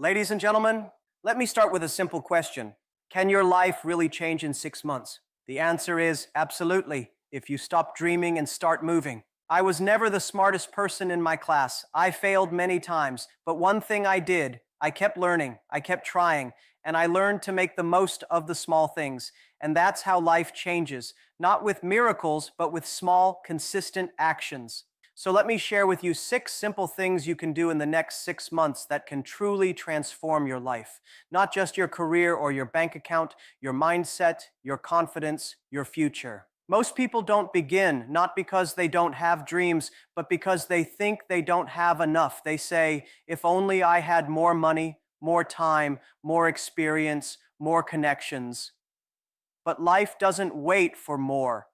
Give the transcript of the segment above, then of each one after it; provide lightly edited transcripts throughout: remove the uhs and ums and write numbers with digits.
Ladies and gentlemen, let me start with a simple question. Can your life really change in 6 months? The answer is absolutely, if you stop dreaming and start moving. I was never the smartest person in my class. I failed many times, but one thing I did, I kept learning, I kept trying, and I learned to make the most of the small things. And that's how life changes, not with miracles, but with small, consistent actions. So let me share with you 6 simple things you can do in the next 6 months that can truly transform your life. Not just your career or your bank account, your mindset, your confidence, your future. Most people don't begin, not because they don't have dreams, but because they think they don't have enough. They say, if only I had more money, more time, more experience, more connections. But life doesn't wait for more.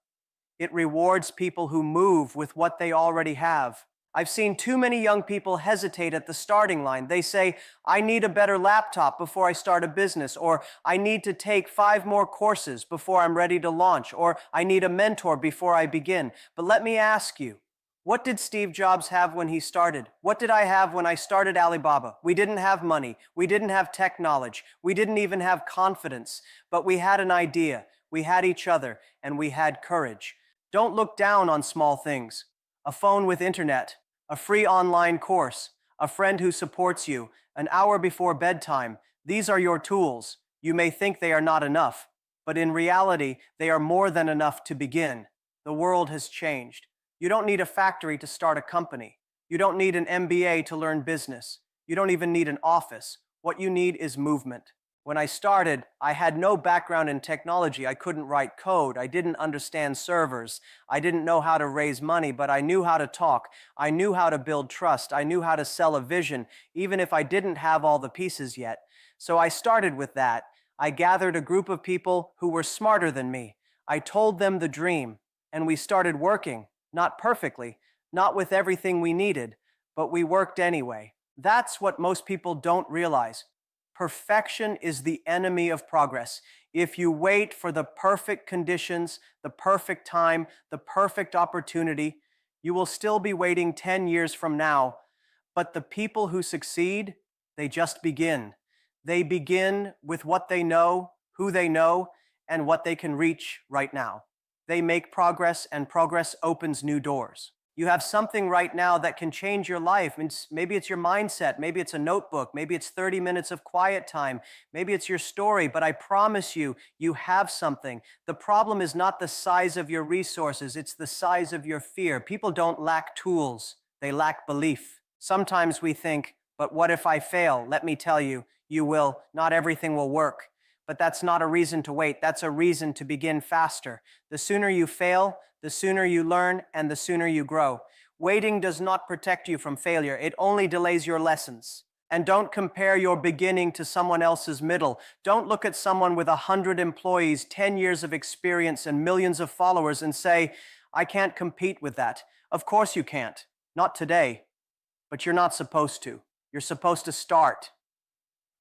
It rewards people who move with what they already have. I've seen too many young people hesitate at the starting line. They say, I need a better laptop before I start a business, or I need to take 5 more courses before I'm ready to launch, or I need a mentor before I begin. But let me ask you, what did Steve Jobs have when he started? What did I have when I started Alibaba? We didn't have money. We didn't have tech knowledge. We didn't even have confidence. But we had an idea. We had each other, and we had courage. Don't look down on small things. A phone with internet, a free online course, a friend who supports you, an hour before bedtime. These are your tools. You may think they are not enough, but in reality, they are more than enough to begin. The world has changed. You don't need a factory to start a company. You don't need an MBA to learn business. You don't even need an office. What you need is movement. When I started, I had no background in technology. I couldn't write code. I didn't understand servers. I didn't know how to raise money, but I knew how to talk. I knew how to build trust. I knew how to sell a vision, even if I didn't have all the pieces yet. So I started with that. I gathered a group of people who were smarter than me. I told them the dream, and we started working. Not perfectly, not with everything we needed, but we worked anyway. That's what most people don't realize. Perfection is the enemy of progress. If you wait for the perfect conditions, the perfect time, the perfect opportunity, you will still be waiting 10 years from now. But the people who succeed, they just begin. They begin with what they know, who they know, and what they can reach right now. They make progress, and progress opens new doors. You have something right now that can change your life. Maybe it's your mindset. Maybe it's a notebook. Maybe it's 30 minutes of quiet time. Maybe it's your story, but I promise you, you have something. The problem is not the size of your resources. It's the size of your fear. People don't lack tools. They lack belief. Sometimes we think, but what if I fail? Let me tell you, you will. Not everything will work. But that's not a reason to wait. That's a reason to begin faster. The sooner you fail, the sooner you learn, and the sooner you grow. Waiting does not protect you from failure. It only delays your lessons. And don't compare your beginning to someone else's middle. Don't look at someone with 100 employees, 10 years of experience, and millions of followers and say, I can't compete with that. Of course you can't. Not today. But you're not supposed to. You're supposed to start.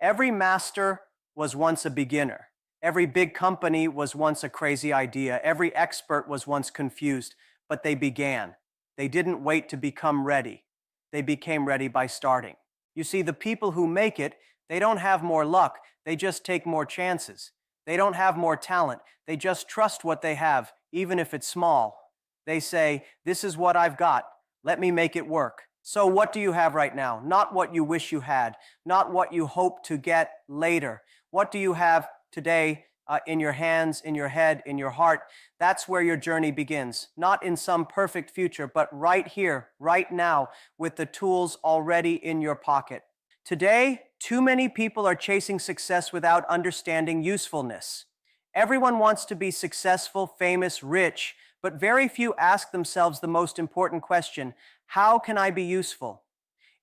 Every master was once a beginner. Every big company was once a crazy idea. Every expert was once confused, but they began. They didn't wait to become ready. They became ready by starting. You see, the people who make it, they don't have more luck. They just take more chances. They don't have more talent. They just trust what they have, even if it's small. They say, this is what I've got. Let me make it work. So what do you have right now? Not what you wish you had, not what you hope to get later. What do you have today in your hands, in your head, in your heart? That's where your journey begins. Not in some perfect future, but right here, right now, with the tools already in your pocket. Today, too many people are chasing success without understanding usefulness. Everyone wants to be successful, famous, rich, but very few ask themselves the most important question: how can I be useful?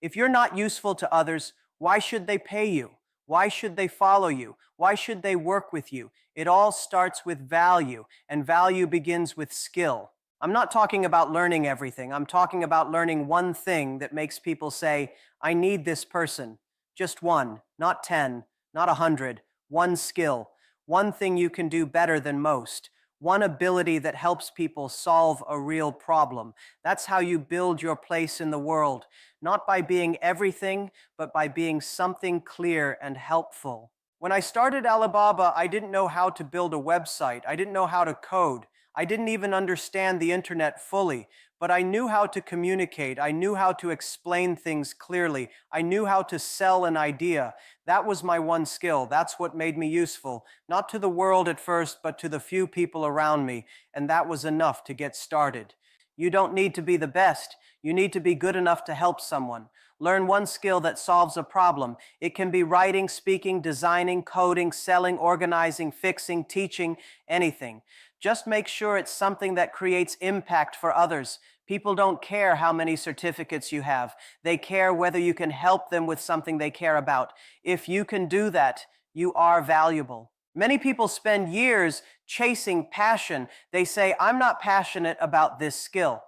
If you're not useful to others, why should they pay you? Why should they follow you? Why should they work with you? It all starts with value, and value begins with skill. I'm not talking about learning everything. I'm talking about learning one thing that makes people say, I need this person. Just one, not 10, not 100. One skill. One thing you can do better than most. one ability that helps people solve a real problem. That's how you build your place in the world, not by being everything, but by being something clear and helpful. When I started Alibaba, I didn't know how to build a website. I didn't know how to code. I didn't even understand the internet fully, but I knew how to communicate. I knew how to explain things clearly. I knew how to sell an idea. That was my one skill. That's what made me useful, not to the world at first, but to the few people around me, and that was enough to get started. You don't need to be the best. You need to be good enough to help someone. Learn one skill that solves a problem. It can be writing, speaking, designing, coding, selling, organizing, fixing, teaching, anything. Just make sure it's something that creates impact for others. People don't care how many certificates you have. They care whether you can help them with something they care about. If you can do that, you are valuable. Many people spend years chasing passion. They say, I'm not passionate about this skill.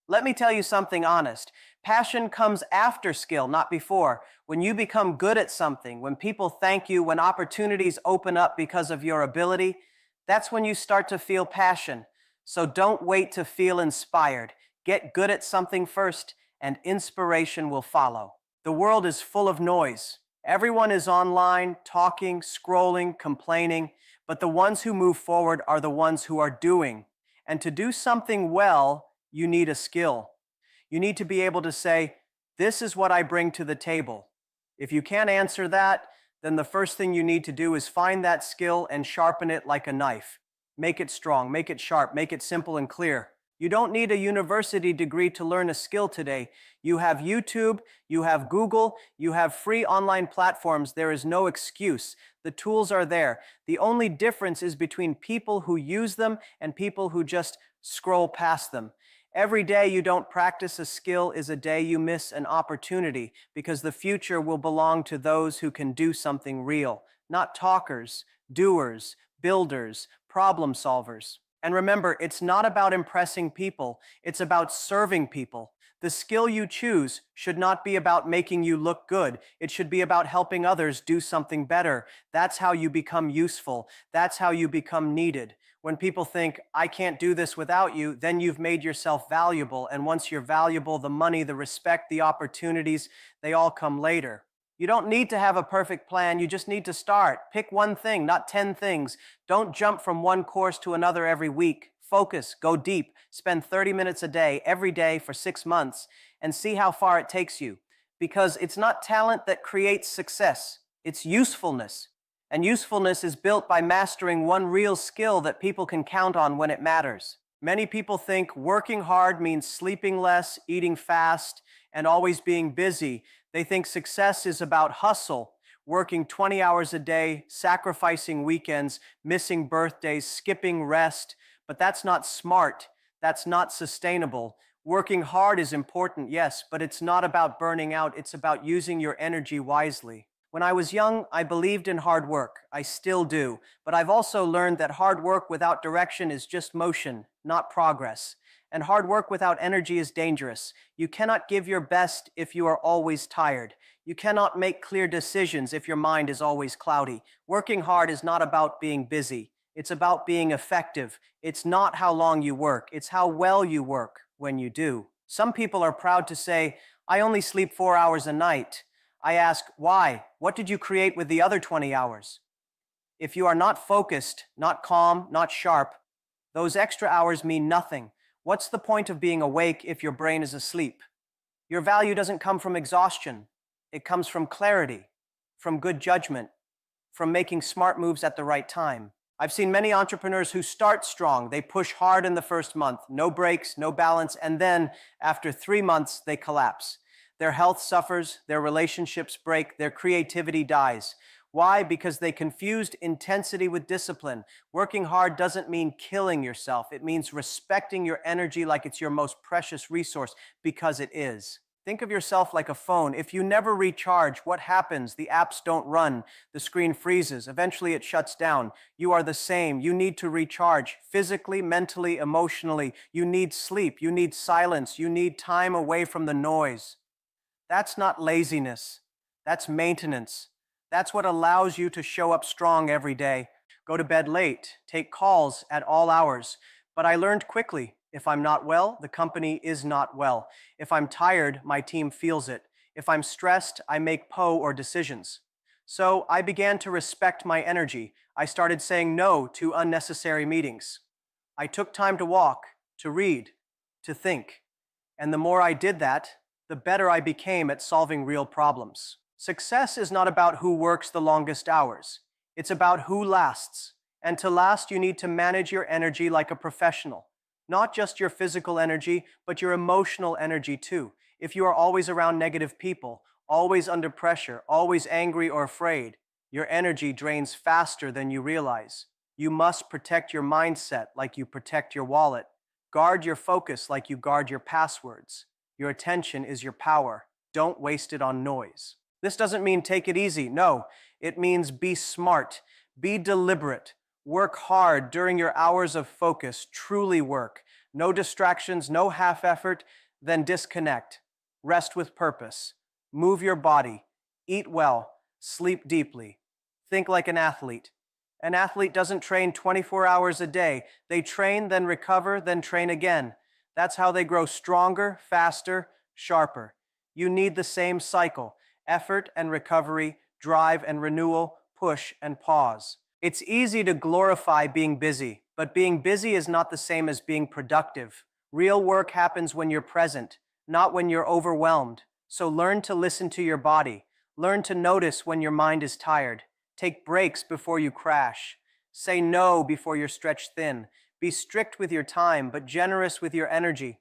Let me tell you something honest. Passion comes after skill, not before. When you become good at something, when people thank you, when opportunities open up because of your ability, that's when you start to feel passion. So don't wait to feel inspired. Get good at something first, and inspiration will follow. The world is full of noise. Everyone is online, talking, scrolling, complaining, but the ones who move forward are the ones who are doing. And to do something well, you need a skill. You need to be able to say, this is what I bring to the table. If you can't answer that, then the first thing you need to do is find that skill and sharpen it like a knife. Make it strong, make it sharp, make it simple and clear. You don't need a university degree to learn a skill today. You have YouTube, you have Google, you have free online platforms. There is no excuse. The tools are there. The only difference is between people who use them and people who just scroll past them. Every day you don't practice a skill is a day you miss an opportunity, because the future will belong to those who can do something real, not talkers, doers, builders, problem solvers. And remember, it's not about impressing people, it's about serving people. The skill you choose should not be about making you look good. It should be about helping others do something better. That's how you become useful. That's how you become needed. When people think, I can't do this without you, then you've made yourself valuable. And once you're valuable, the money, the respect, the opportunities, they all come later. You don't need to have a perfect plan. You just need to start. Pick one thing, not 10 things. Don't jump from one course to another every week. Focus, go deep, spend 30 minutes a day, every day for 6 months, and see how far it takes you. Because it's not talent that creates success, it's usefulness. And usefulness is built by mastering one real skill that people can count on when it matters. Many people think working hard means sleeping less, eating fast, and always being busy. They think success is about hustle, working 20 hours a day, sacrificing weekends, missing birthdays, skipping rest. But that's not smart. That's not sustainable. Working hard is important, yes, but it's not about burning out. It's about using your energy wisely. When I was young, I believed in hard work. I still do. But I've also learned that hard work without direction is just motion, not progress. And hard work without energy is dangerous. You cannot give your best if you are always tired. You cannot make clear decisions if your mind is always cloudy. Working hard is not about being busy. It's about being effective. It's not how long you work. It's how well you work when you do. Some people are proud to say, I only sleep 4 hours a night. I ask, why? What did you create with the other 20 hours? If you are not focused, not calm, not sharp, those extra hours mean nothing. What's the point of being awake if your brain is asleep? Your value doesn't come from exhaustion. It comes from clarity, from good judgment, from making smart moves at the right time. I've seen many entrepreneurs who start strong. They push hard in the first month, no breaks, no balance, and then after 3 months, they collapse. Their health suffers, their relationships break, their creativity dies. Why? Because they confused intensity with discipline. Working hard doesn't mean killing yourself. It means respecting your energy like it's your most precious resource, because it is. Think of yourself like a phone. If you never recharge, what happens? The apps don't run. The screen freezes. Eventually it shuts down. You are the same. You need to recharge physically, mentally, emotionally. You need sleep. You need silence. You need time away from the noise. That's not laziness. That's maintenance. That's what allows you to show up strong every day. go to bed late, take calls at all hours. But I learned quickly, if I'm not well, the company is not well. If I'm tired, my team feels it. If I'm stressed, I make poor decisions. So I began to respect my energy. I started saying no to unnecessary meetings. I took time to walk, to read, to think. And the more I did that, the better I became at solving real problems. Success is not about who works the longest hours. It's about who lasts. And to last, you need to manage your energy like a professional. Not just your physical energy, but your emotional energy too. If you are always around negative people, always under pressure, always angry or afraid, your energy drains faster than you realize. You must protect your mindset like you protect your wallet. Guard your focus like you guard your passwords. Your attention is your power. Don't waste it on noise. This doesn't mean take it easy. No, it means be smart, be deliberate, work hard during your hours of focus, truly work. No distractions, no half effort, then disconnect. Rest with purpose. Move your body. Eat well. Sleep deeply. Think like an athlete. An athlete doesn't train 24 hours a day. They train, then recover, then train again. That's how they grow stronger, faster, sharper. You need the same cycle: effort and recovery, drive and renewal, push and pause. It's easy to glorify being busy, but being busy is not the same as being productive. Real work happens when you're present, not when you're overwhelmed. So learn to listen to your body. Learn to notice when your mind is tired. Take breaks before you crash. Say no before you're stretched thin. Be strict with your time, but generous with your energy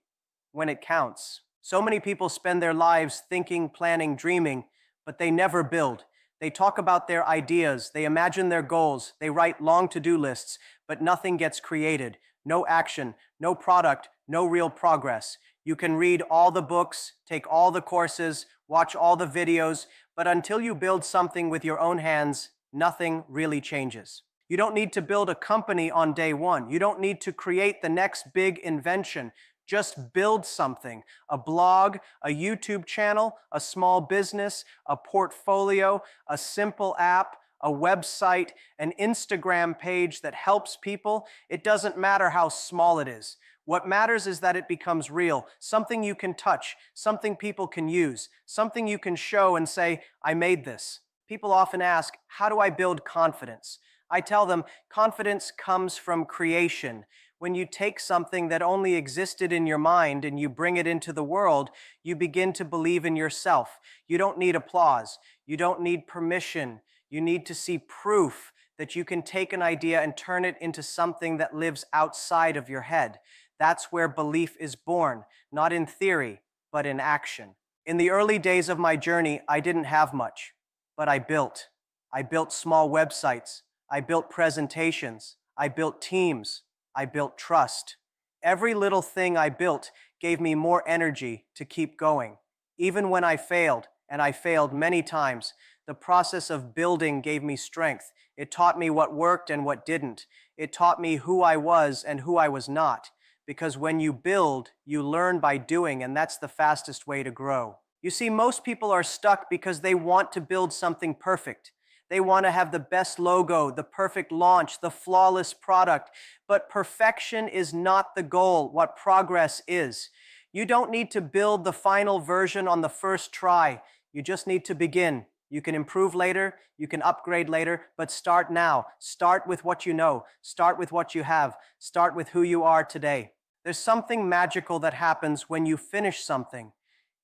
when it counts. So many people spend their lives thinking, planning, dreaming, but they never build. They talk about their ideas, they imagine their goals, they write long to-do lists, but nothing gets created. No action, no product, no real progress. You can read all the books, take all the courses, watch all the videos, but until you build something with your own hands, nothing really changes. You don't need to build a company on day one. You don't need to create the next big invention. Just build something: a blog, a YouTube channel, a small business, a portfolio, a simple app, a website, an Instagram page that helps people. It doesn't matter how small it is. What matters is that it becomes real, something you can touch, something people can use, something you can show and say, I made this. People often ask, how do I build confidence? I tell them, confidence comes from creation. When you take something that only existed in your mind and you bring it into the world, you begin to believe in yourself. You don't need applause. You don't need permission. You need to see proof that you can take an idea and turn it into something that lives outside of your head. That's where belief is born, not in theory, but in action. In the early days of my journey, I didn't have much, but I built. I built small websites. I built presentations. I built teams. I built trust. Every little thing I built gave me more energy to keep going. Even when I failed, and I failed many times, the process of building gave me strength. It taught me what worked and what didn't. It taught me who I was and who I was not. Because when you build, you learn by doing, and that's the fastest way to grow. You see, most people are stuck because they want to build something perfect. They want to have the best logo, the perfect launch, the flawless product. But perfection is not the goal. What progress is. You don't need to build the final version on the first try. You just need to begin. You can improve later, you can upgrade later, but start now. Start with what you know. Start with what you have. Start with who you are today. There's something magical that happens when you finish something,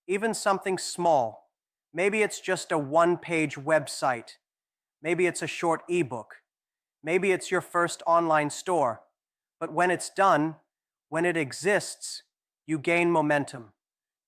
even something small. Maybe it's just a one-page website. Maybe it's a short ebook. Maybe it's your first online store. But when it's done, when it exists, you gain momentum.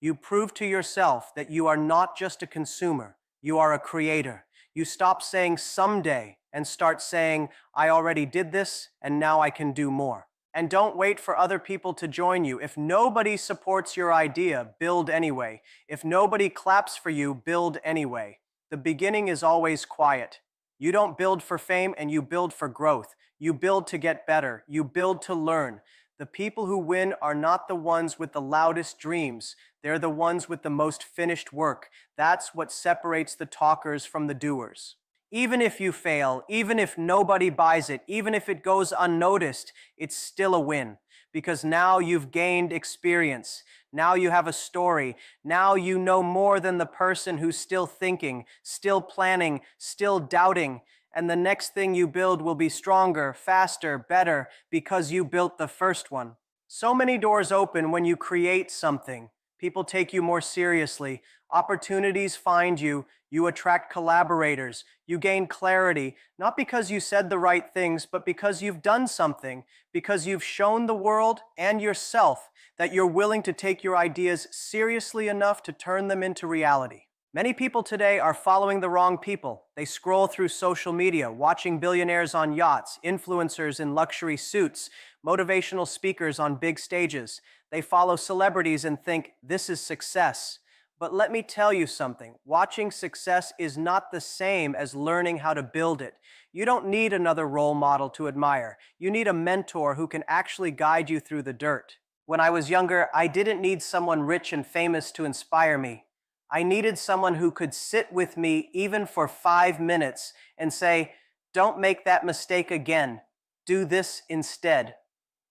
You prove to yourself that you are not just a consumer, you are a creator. You stop saying someday and start saying, I already did this and now I can do more. And don't wait for other people to join you. If nobody supports your idea, build anyway. If nobody claps for you, build anyway. The beginning is always quiet. You don't build for fame and you build for growth. You build to get better. You build to learn. The people who win are not the ones with the loudest dreams. They're the ones with the most finished work. That's what separates the talkers from the doers. Even if you fail, even if nobody buys it, even if it goes unnoticed, it's still a win because now you've gained experience. Now you have a story. Now you know more than the person who's still thinking, still planning, still doubting. And the next thing you build will be stronger, faster, better because you built the first one. So many doors open when you create something. People take you more seriously. Opportunities find you. You attract collaborators. You gain clarity, not because you said the right things, but because you've done something, because you've shown the world and yourself that you're willing to take your ideas seriously enough to turn them into reality. Many people today are following the wrong people. They scroll through social media, watching billionaires on yachts, influencers in luxury suits, motivational speakers on big stages. They follow celebrities and think, this is success. But let me tell you something. Watching success is not the same as learning how to build it. You don't need another role model to admire. You need a mentor who can actually guide you through the dirt. When I was younger, I didn't need someone rich and famous to inspire me. I needed someone who could sit with me even for 5 minutes and say, don't make that mistake again. Do this instead.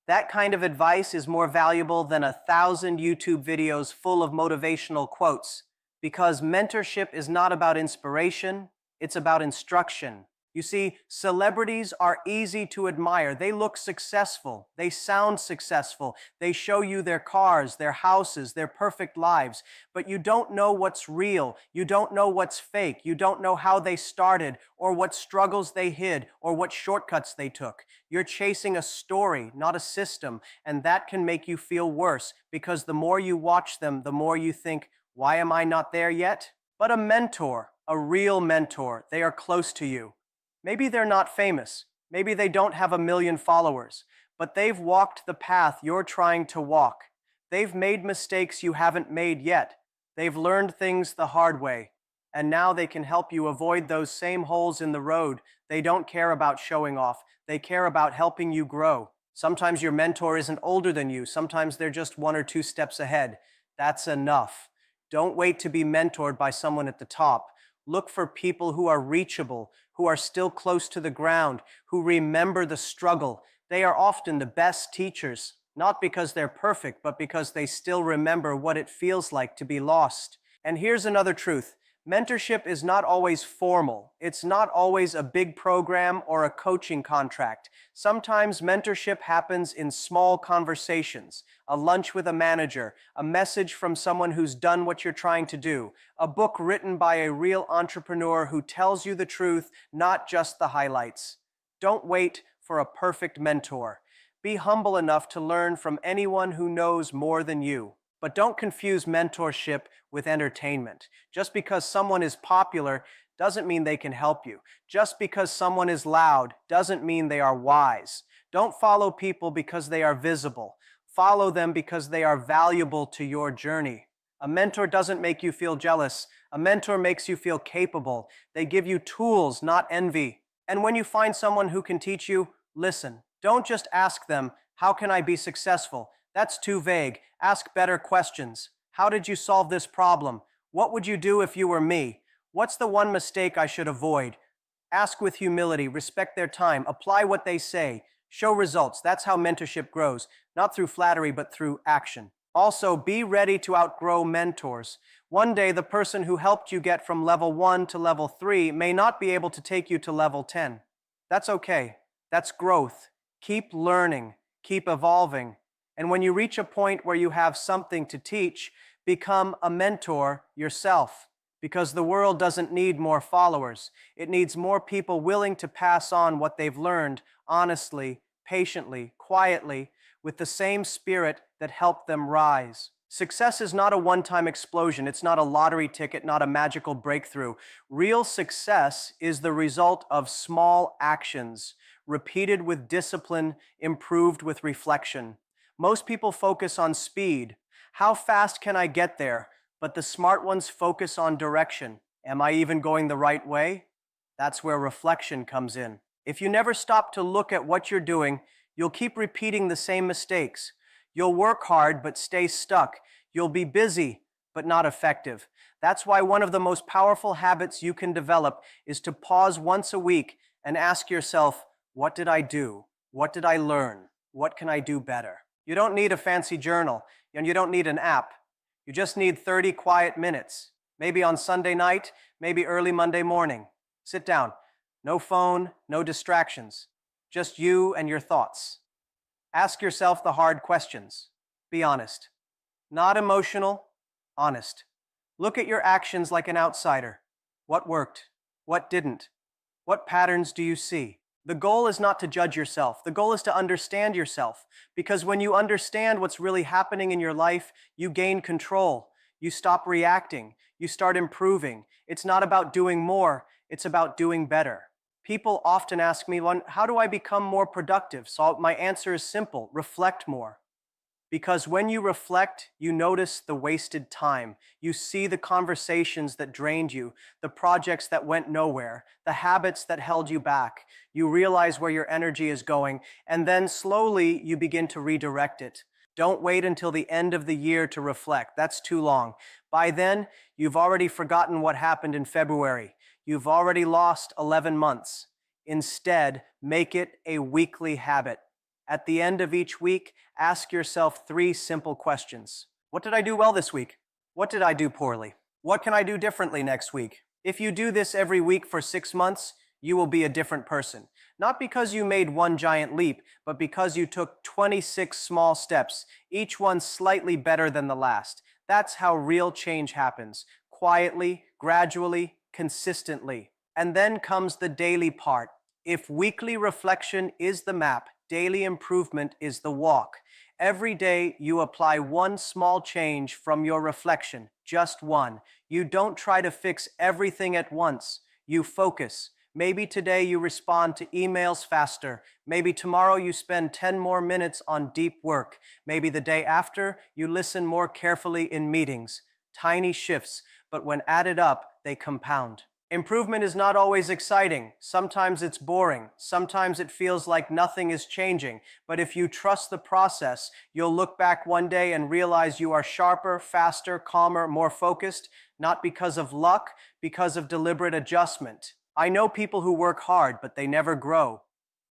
That kind of advice is more valuable than 1,000 YouTube videos full of motivational quotes, because mentorship is not about inspiration, it's about instruction. You see, celebrities are easy to admire. They look successful. They sound successful. They show you their cars, their houses, their perfect lives. But you don't know what's real. You don't know what's fake. You don't know how they started, or what struggles they hid, or what shortcuts they took. You're chasing a story, not a system, and that can make you feel worse, because the more you watch them, the more you think, why am I not there yet? But a mentor, a real mentor, they are close to you. Maybe they're not famous. Maybe they don't have 1 million followers, but they've walked the path you're trying to walk. They've made mistakes you haven't made yet. They've learned things the hard way, and now they can help you avoid those same holes in the road. They don't care about showing off. They care about helping you grow. Sometimes your mentor isn't older than you. Sometimes they're just 1 or 2 steps ahead. That's enough. Don't wait to be mentored by someone at the top. Look for people who are reachable, who are still close to the ground, who remember the struggle. They are often the best teachers, not because they're perfect, but because they still remember what it feels like to be lost. And here's another truth. Mentorship is not always formal. It's not always a big program or a coaching contract. Sometimes mentorship happens in small conversations, a lunch with a manager, a message from someone who's done what you're trying to do, a book written by a real entrepreneur who tells you the truth, not just the highlights. Don't wait for a perfect mentor. Be humble enough to learn from anyone who knows more than you. But don't confuse mentorship with entertainment. Just because someone is popular doesn't mean they can help you. Just because someone is loud doesn't mean they are wise. Don't follow people because they are visible. Follow them because they are valuable to your journey. A mentor doesn't make you feel jealous. A mentor makes you feel capable. They give you tools, not envy. And when you find someone who can teach you, listen. Don't just ask them, how can I be successful? That's too vague. Ask better questions. How did you solve this problem? What would you do if you were me? What's the one mistake I should avoid? Ask with humility, respect their time, apply what they say, show results. That's how mentorship grows, not through flattery, but through action. Also, be ready to outgrow mentors. One day, the person who helped you get from level 1 to level 3 may not be able to take you to level 10. That's okay. That's growth. Keep learning. Keep evolving. And when you reach a point where you have something to teach, become a mentor yourself. Because the world doesn't need more followers. It needs more people willing to pass on what they've learned honestly, patiently, quietly, with the same spirit that helped them rise. Success is not a one-time explosion. It's not a lottery ticket, not a magical breakthrough. Real success is the result of small actions, repeated with discipline, improved with reflection. Most people focus on speed. How fast can I get there? But the smart ones focus on direction. Am I even going the right way? That's where reflection comes in. If you never stop to look at what you're doing, you'll keep repeating the same mistakes. You'll work hard but stay stuck. You'll be busy but not effective. That's why one of the most powerful habits you can develop is to pause once a week and ask yourself, what did I do? What did I learn? What can I do better? You don't need a fancy journal, and you don't need an app. You just need 30 quiet minutes. Maybe on Sunday night, maybe early Monday morning. Sit down. No phone, no distractions. Just you and your thoughts. Ask yourself the hard questions. Be honest. Not emotional, honest. Look at your actions like an outsider. What worked? What didn't? What patterns do you see? The goal is not to judge yourself. The goal is to understand yourself. Because when you understand what's really happening in your life, you gain control. You stop reacting. You start improving. It's not about doing more. It's about doing better. People often ask me, how do I become more productive? So my answer is simple: reflect more. Because when you reflect, you notice the wasted time. You see the conversations that drained you, the projects that went nowhere, the habits that held you back. You realize where your energy is going, and then slowly you begin to redirect it. Don't wait until the end of the year to reflect. That's too long. By then, you've already forgotten what happened in February. You've already lost 11 months. Instead, make it a weekly habit. At the end of each week, ask yourself 3 simple questions. What did I do well this week? What did I do poorly? What can I do differently next week? If you do this every week for 6 months, you will be a different person. Not because you made one giant leap, but because you took 26 small steps, each one slightly better than the last. That's how real change happens. Quietly, gradually, consistently. And then comes the daily part. If weekly reflection is the map, daily improvement is the walk. Every day you apply one small change from your reflection, just one. You don't try to fix everything at once. You focus. Maybe today you respond to emails faster. Maybe tomorrow you spend 10 more minutes on deep work. Maybe the day after you listen more carefully in meetings. Tiny shifts, but when added up, they compound. Improvement is not always exciting. Sometimes it's boring. Sometimes it feels like nothing is changing. But if you trust the process, you'll look back one day and realize you are sharper, faster, calmer, more focused, not because of luck, because of deliberate adjustment. I know people who work hard, but they never grow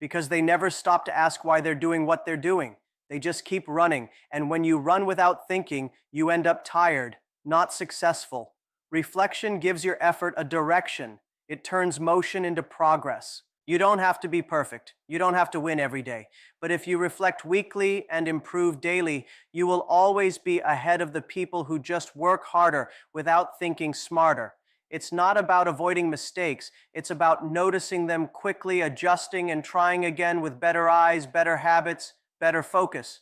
because they never stop to ask why they're doing what they're doing. They just keep running. And when you run without thinking, you end up tired, not successful. Reflection gives your effort a direction. It turns motion into progress. You don't have to be perfect. You don't have to win every day. But if you reflect weekly and improve daily, you will always be ahead of the people who just work harder without thinking smarter. It's not about avoiding mistakes. It's about noticing them quickly, adjusting, and trying again with better eyes, better habits, better focus.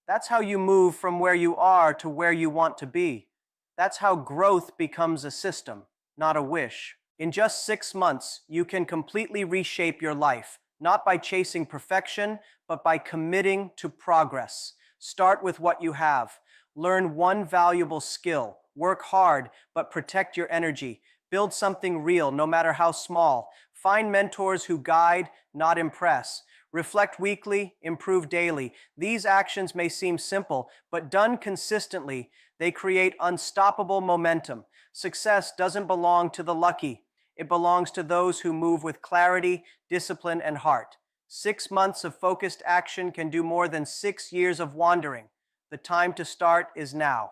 That's how you move from where you are to where you want to be. That's how growth becomes a system, not a wish. In just 6 months, you can completely reshape your life, not by chasing perfection, but by committing to progress. Start with what you have. Learn one valuable skill. Work hard, but protect your energy. Build something real, no matter how small. Find mentors who guide, not impress. Reflect weekly, improve daily. These actions may seem simple, but done consistently, they create unstoppable momentum. Success doesn't belong to the lucky. It belongs to those who move with clarity, discipline, and heart. 6 months of focused action can do more than 6 years of wandering. The time to start is now.